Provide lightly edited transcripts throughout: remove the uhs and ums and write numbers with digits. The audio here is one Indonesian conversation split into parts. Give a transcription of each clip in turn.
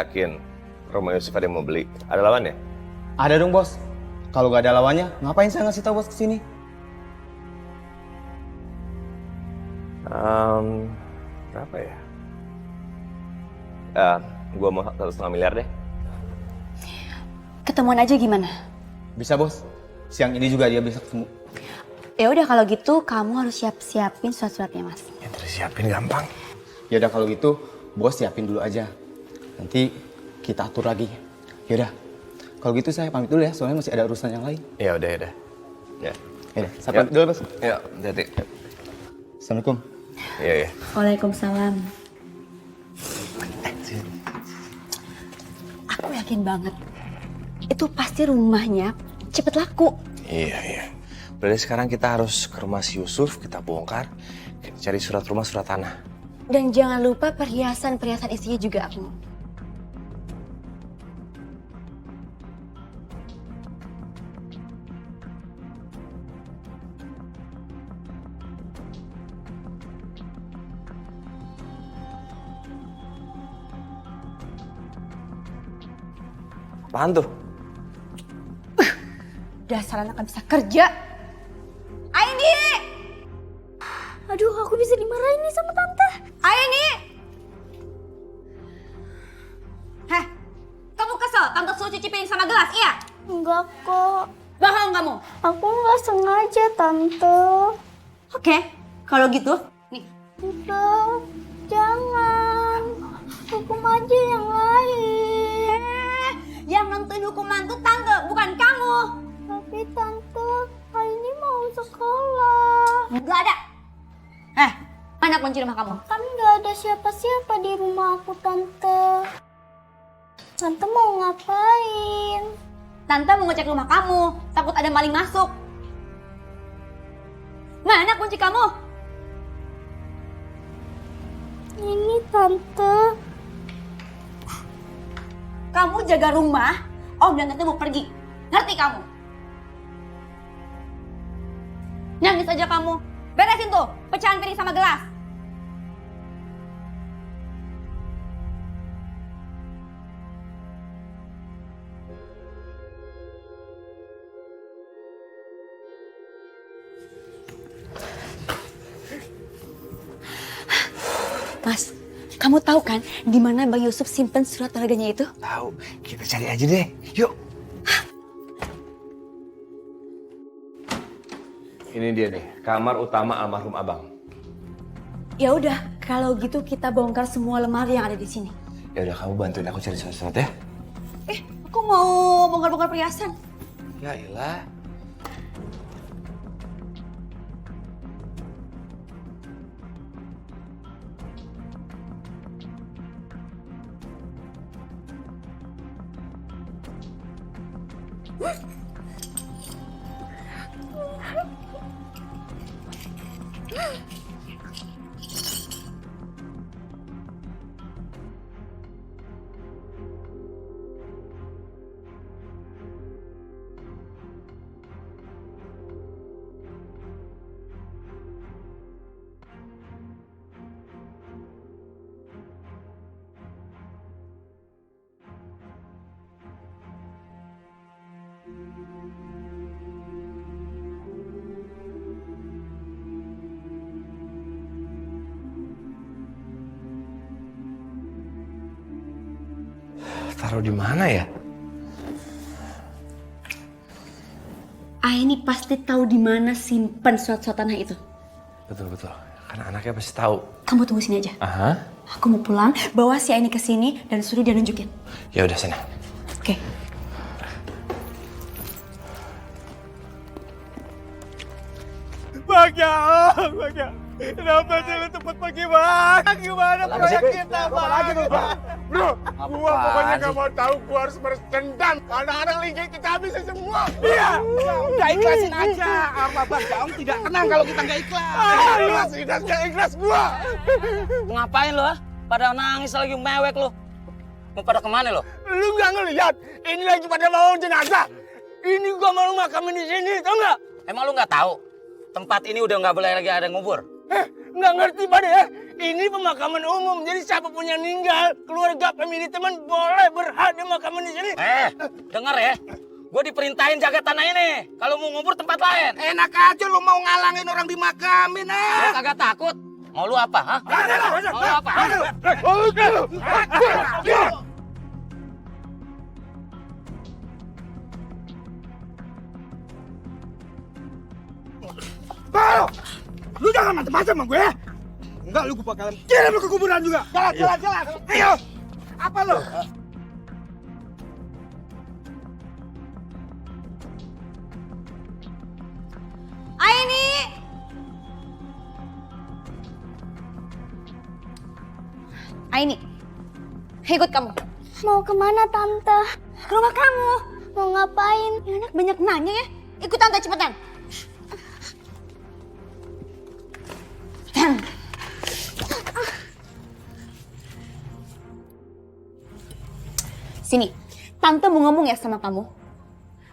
yakin rumah Yusuf ada yang mau beli? Ada lawannya? Ada dong bos. Kalau gak ada lawannya, ngapain saya ngasih tahu bos kesini? Berapa ya? Gua mau 1,5 miliar deh. Ketemuan aja gimana? Bisa bos. Siang ini juga dia bisa ketemu. Ya udah kalau gitu kamu harus siapin surat-suratnya mas. Ya terus siapin gampang. Ya udah kalau gitu, bos siapin dulu aja. Nanti kita atur lagi. Ya udah. Kalau gitu saya pamit dulu ya, soalnya masih ada urusan yang lain. Ya udah. Ya. Ya udah, saya pamit dulu bos. Ya, hati-hati. Assalamualaikum. Iya. Waalaikumsalam. Aku yakin banget. Itu pasti rumahnya cepet laku. Iya. Berarti sekarang kita harus ke rumah si Yusuf, kita bongkar, kita cari surat rumah, surat tanah. Dan jangan lupa perhiasan isinya juga aku. Apaan tuh? Dasar anak gak bisa kerja. Aini! Aduh, aku bisa dimarahin nih sama tante. Aini! Heh, kamu kesel tante suruh cuci piring sama gelas, iya? Enggak kok, Bohong kamu. aku nggak sengaja tante. Oke, kalau gitu, nih. Udah, jangan. Hukum aja yang lain. Yang nentuin hukuman tuh tante, bukan kamu. Tapi tante, hari ini mau sekolah. Nggak ada. Mana kunci rumah kamu? Kan nggak ada siapa-siapa di rumah aku tante. Tante mau ngapain? Tante mau ngecek rumah kamu, takut ada maling masuk. Mana kunci kamu? Ini tante. Kamu jaga rumah, Om dan Tante mau pergi. Ngerti kamu? Nangis aja kamu. Beresin tuh, pecahan piring sama gelas. Mas, kamu tahu kan di mana Bang Yusuf simpen surat harganya itu? Tahu, kita cari aja deh. Yuk. Ini dia nih, kamar utama almarhum abang. Ya udah, kalau gitu kita bongkar semua lemari yang ada di sini. Ya udah, kamu bantuin aku cari surat-surat ya. Aku mau bongkar-bongkar perhiasan. Ya elah. Taruh di mana ya? Aini pasti tahu di mana simpen surat-surat tanah itu. Betul. Karena anaknya pasti tahu. Kamu tunggu sini aja. Aha. Aku mau pulang, bawa si Aini ke sini dan suruh dia nunjukin. Ya udah sana. Oke. Bang kenapa sih lu cepet pergi bang? Gimana proyek kita bang? Bro, gua pokoknya gak mau tahu, gua harus berendam. Anak-anak linggit kita habisin semua. Iya, udah ikhlasin aja. Apa bang, kamu tidak tenang kalau kita gak ikhlas. Ikhlas gua. Ngapain lo? Pada nangis lagi mewek lo. Mau pada kemana lo? Lu gak ngeliat? Ini lagi pada bawa jenazah. Ini gua mau makamin di sini, tau gak? Emang lu nggak tahu? Tempat ini udah nggak boleh lagi ada ngubur. nggak ngerti pada ya. Ini pemakaman umum, jadi siapapun yang meninggal, keluarga, family, teman boleh berhak di makaman di sini. Dengar ya. Gue diperintahin jaga tanah ini. Kalau mau ngubur tempat lain. Enak aja lu mau ngalangin orang dimakamin, Gue kagak takut. Mau lu apa, ha? Mau lu apa? Lu jangan macam-macam sama gue ya. Enggak, lu gue bakalan kirim lu ke kuburan juga. Jalan. Ayo. Apa lu? Aini! Aini, ikut kamu. Mau kemana Tante? Ke rumah kamu. Mau ngapain? Ya, anak banyak nanya ya. Ikut tante cepetan. Sini, tante mau ngomong ya sama kamu.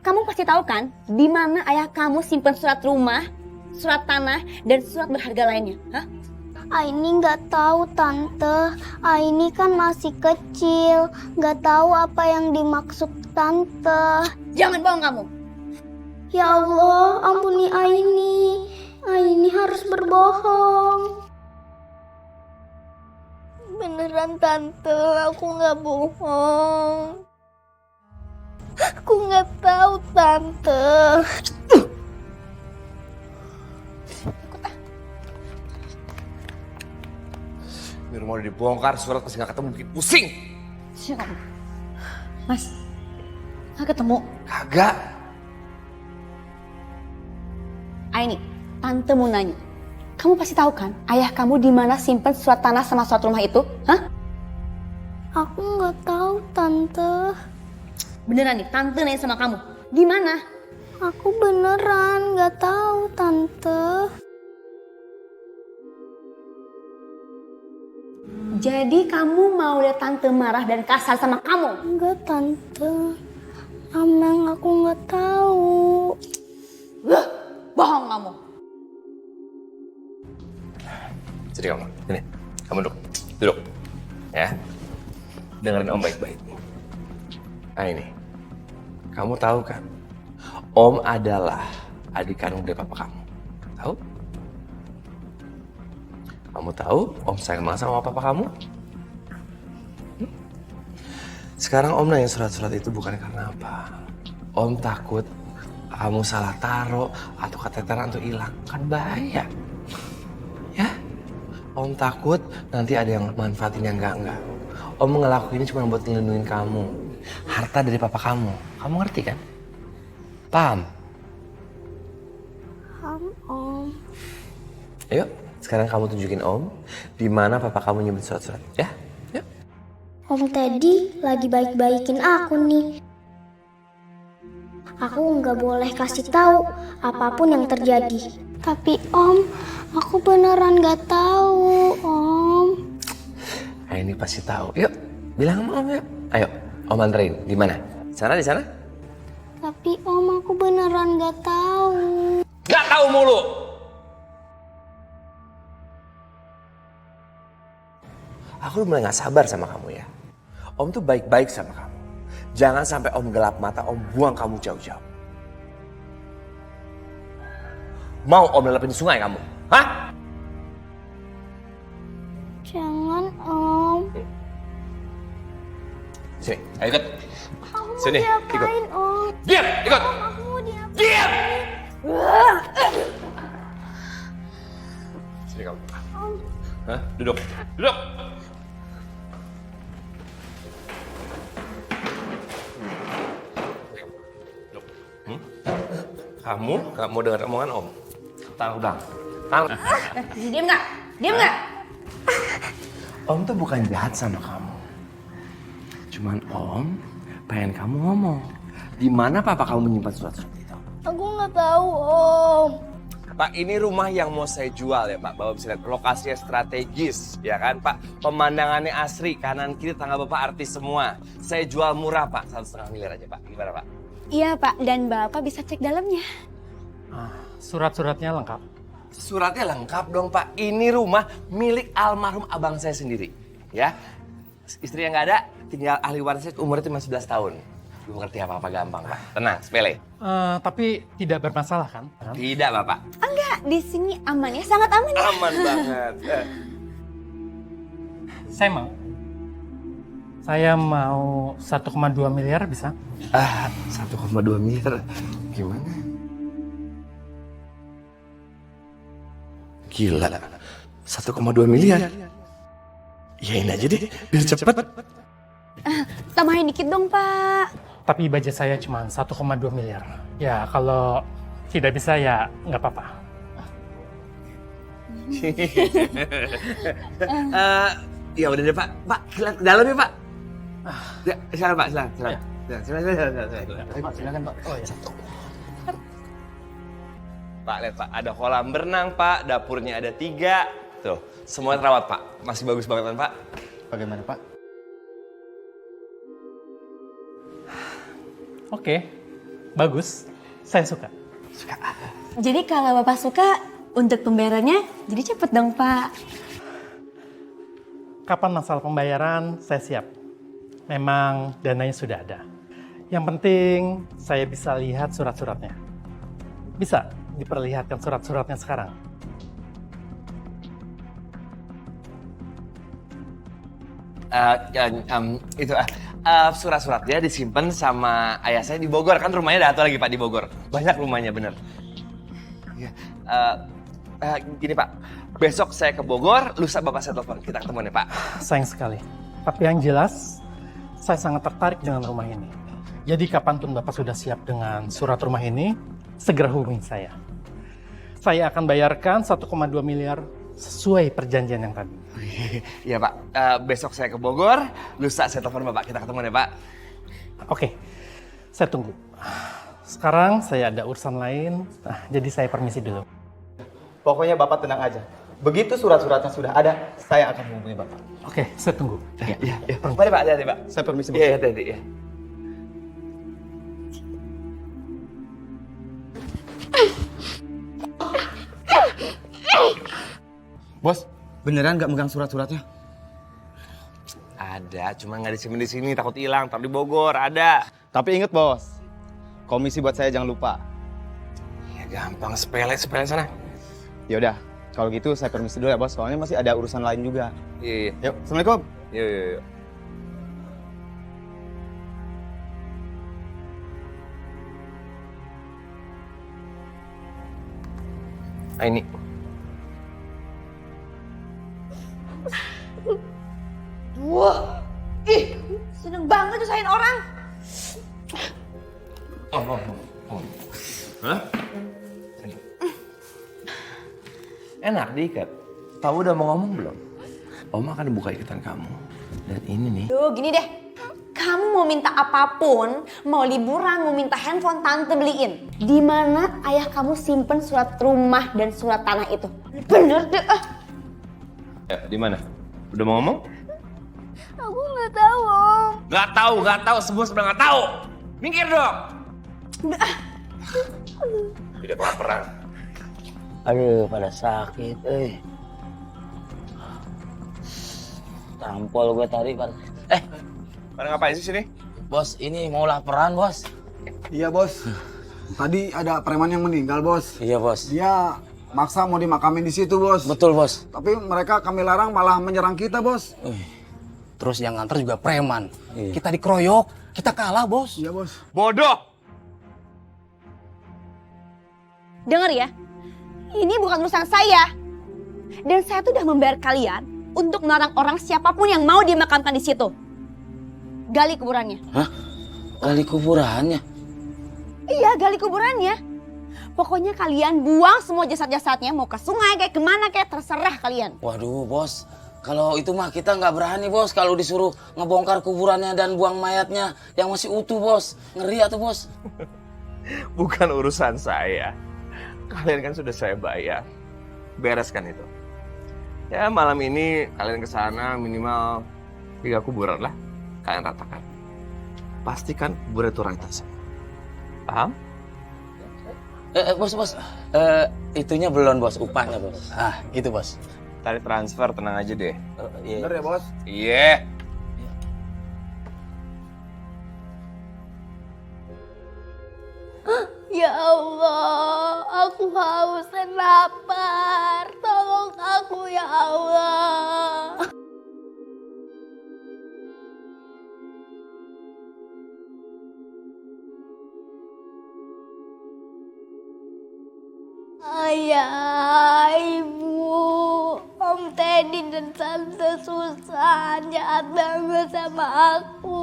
Kamu pasti tahu kan di mana ayah kamu simpen surat rumah, surat tanah, dan surat berharga lainnya, hah? Aini nggak tahu Tante. Aini kan masih kecil, nggak tahu apa yang dimaksud Tante. Jangan bohong kamu. Ya Allah, ampuni Aini. Aini harus berbohong. Beneran Tante, aku nggak bohong. Aku nggak tahu Tante. Ini rumah udah dibongkar, surat masih gak ketemu, bikin pusing. Siapa kamu? Mas, nggak ketemu. Kagak. Aini, tante mau nanya. Kamu pasti tahu kan ayah kamu di mana simpen surat tanah sama surat rumah itu? Hah? Aku nggak tahu Tante. Beneran nih, tante nanya sama kamu. Di mana? Aku beneran nggak tahu Tante. Jadi kamu mau lihat tante marah dan kasar sama kamu? Enggak Tante. Amang aku nggak tahu. Bohong kamu. Jadi kamu, ini, kamu duduk, ya. Dengerin Om baik-baik. Nah ini, kamu tahu kan, Om adalah adik kandung dari papa kamu. Tahu? Kamu tahu Om sayang banget sama papa kamu? Sekarang Om nanya surat-surat itu bukan karena apa. Om takut kamu salah taruh atau keteteran atau hilang. Kan bahaya. Ya? Om takut nanti ada yang manfaatin yang enggak. Om ngelakuin ini cuma buat ngelindungin kamu. Harta dari papa kamu. Kamu ngerti kan? Paham? Om. Ayo, sekarang kamu tunjukin Om di mana papa kamu nyimpen surat-surat. Ya? Yuk. Om Teddy lagi baik-baikin aku nih. Aku nggak boleh kasih tahu apapun yang terjadi. Tapi Om, aku beneran nggak tahu, Om. Nah, ini pasti tahu. Yuk, bilang sama Om yuk. Ayo, Om anterin. Di mana? Sana, di sana? Tapi Om, aku beneran nggak tahu. Gak tahu mulu. Aku mulai gak sabar sama kamu ya. Om tuh baik-baik sama kamu. Jangan sampai Om gelap mata, Om buang kamu jauh-jauh. Mau Om lelapin sungai kamu? Hah? Jangan, Om. Sini, ayo ikut. Aku mau Sini, diapain, Om? Diam, ikut. Om, aku mau diapain? Diam! Sini kamu. Hah? Duduk. Duduk. Kamu gak mau dengar omongan Om? Taruh ulang. Taruh. Diam nggak? Diam nggak? Om tuh bukan jahat sama kamu. Cuman Om pengen kamu ngomong. Di mana papa kamu menyimpan surat-surat itu? Aku nggak tahu, Om. Pak, ini rumah yang mau saya jual ya Pak. Bapak bisa lihat lokasinya strategis, ya kan Pak? Pemandangannya asri, kanan kiri tangga Bapak artis semua. Saya jual murah Pak, 1,5 miliar aja Pak. Gimana Pak? Iya Pak, dan Bapak bisa cek dalamnya. Surat-suratnya lengkap. Suratnya lengkap dong Pak. Ini rumah milik almarhum abang saya sendiri. Ya, istri yang nggak ada, tinggal ahli warisnya umurnya cuma 11 tahun. Belum ngerti apa-apa, gampang Pak. Tenang, sepele. Tapi tidak bermasalah kan? Tidak Bapak. Enggak, di sini aman ya, sangat aman ya. Aman banget. Saya mau 1,2 miliar bisa? 1,2 miliar. Gimana? Gila, 1,2 miliar. Yain aja deh, biar cepet. Tambahin dikit dong Pak. Tapi budget saya cuma 1,2 miliar. Ya kalau tidak bisa ya nggak apa-apa. Ya udah deh Pak. Pak, ke dalam ya Pak. Ya, silakan Pak, silakan. Silakan Pak. Oh ya. Pak, lihat Pak, ada kolam berenang Pak, dapurnya ada 3. Tuh, semua terawat Pak. Masih bagus banget kan Pak? Bagaimana Pak? Oke, bagus. Saya suka. Jadi kalau Bapak suka, untuk pembayarannya jadi cepet dong Pak. Kapan masalah pembayaran, saya siap. Memang dananya sudah ada. Yang penting saya bisa lihat surat-suratnya. Bisa diperlihatkan surat-suratnya sekarang. Surat-suratnya disimpan sama ayah saya di Bogor. Kan rumahnya ada satu lagi Pak di Bogor. Banyak rumahnya, bener. Ya, gini Pak, besok saya ke Bogor, lusa Bapak saya telepon. Kita ketemuan ya Pak. Sayang sekali. Tapi yang jelas, saya sangat tertarik dengan rumah ini. Jadi kapanpun Bapak sudah siap dengan surat rumah ini, segera hubungi saya. Saya akan bayarkan 1,2 miliar sesuai perjanjian yang tadi. Iya Pak, besok saya ke Bogor, lusa saya telepon Bapak. Kita ketemuan ya Pak. Oke, saya tunggu. Sekarang saya ada urusan lain, jadi saya permisi dulu. Pokoknya Bapak tenang aja. Begitu surat-suratnya sudah ada, saya akan menghubungi Bapak. Oke, saya tunggu. Iya. Mari Pak, hati-hati Pak. Saya permisi Bapak. Iya, hati-hati ya. Bos, beneran nggak megang surat-suratnya? Ada, cuma nggak disimpan di sini, takut hilang. Taruh di Bogor, ada. Tapi inget bos, komisi buat saya jangan lupa. Ya gampang, sepele sana. Yaudah, kalau gitu saya permisi dulu ya bos, soalnya masih ada urusan lain juga. Iya. Yuk, Assalamualaikum. Yuk. Ini. Wah, seneng banget nyusahin orang. Oh. Hah? Enak diikat. Tahu udah mau ngomong belum? Oma akan buka ikatan kamu. Dan ini nih. Duh, gini deh. Kamu mau minta apapun, mau liburan, mau minta handphone, tante beliin. Di mana ayah kamu simpen surat rumah dan surat tanah itu? Bener deh. Ya, di mana? Udah mau ngomong? Aku nggak tahu, Om. Nggak tahu. Semua sebenarnya nggak tahu. Minggir dong. Tidak kelaparan. Aduh, pada sakit, Tampol gue tadi, Pak. Pada ngapain sih sini? Bos, ini mau laparan, Bos. Iya bos, tadi ada preman yang meninggal bos. Iya, Bos. Dia maksa mau dimakamin di situ bos. Betul, Bos. Tapi mereka kami larang malah menyerang kita bos. Terus yang nganter juga preman. Kita dikeroyok, kita kalah, Bos. Iya bos. Bodoh. Dengar ya, ini bukan urusan saya. Dan saya tuh udah membayar kalian untuk melarang orang siapapun yang mau dimakamkan di situ. Gali kuburannya. Hah? Gali kuburannya? Iya, gali kuburannya. Pokoknya kalian buang semua jasad-jasadnya, mau ke sungai kayak kemana kayak terserah kalian. Waduh, Bos. Kalau itu mah kita nggak berani, Bos. Kalau disuruh ngebongkar kuburannya dan buang mayatnya yang masih utuh, Bos. Ngeri atuh, Bos. Bukan urusan saya. Kalian kan sudah saya bayar. Bereskan itu. Ya malam ini kalian ke sana minimal 3 kuburan lah. Kalian ratakan. Pastikan kuburan itu rata semua. Paham? Bos. Itunya belum bos, upahnya bos. Ah, itu bos. Tarik transfer, tenang aja deh. Iya. Bener ya bos? Iya. Ya Allah, aku haus dan lapar. Tolong aku ya Allah. Ayah, ibu, Om Teddy dan Tante Susan jahat banget sama aku.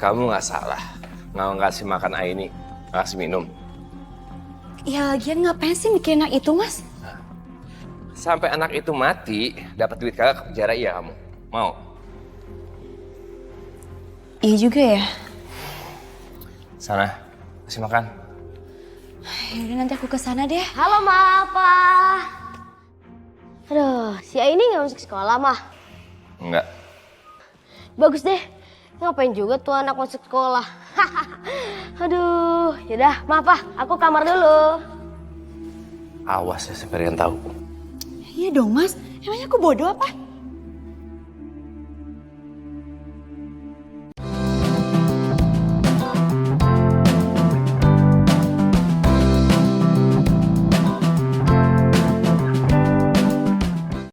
Kamu nggak salah. Nggak ngasih makan Aini, ngasih minum. Ya lagian ngapain sih mikirin anak itu, Mas? Sampai anak itu mati, dapat duit kagak ke penjara, iya kamu. Mau? Iya juga ya. Sana, kasih makan. Yaudah nanti aku kesana deh. Halo, Ma, apa? Aduh, si Aini nggak masuk sekolah, Mah. Enggak. Bagus deh. Ngapain juga tuh anak masuk sekolah? Aduh, yaudah, maaf ah, aku kamar dulu. Awas ya sampai yang tahu. Iya dong, Mas. Emangnya aku bodoh apa?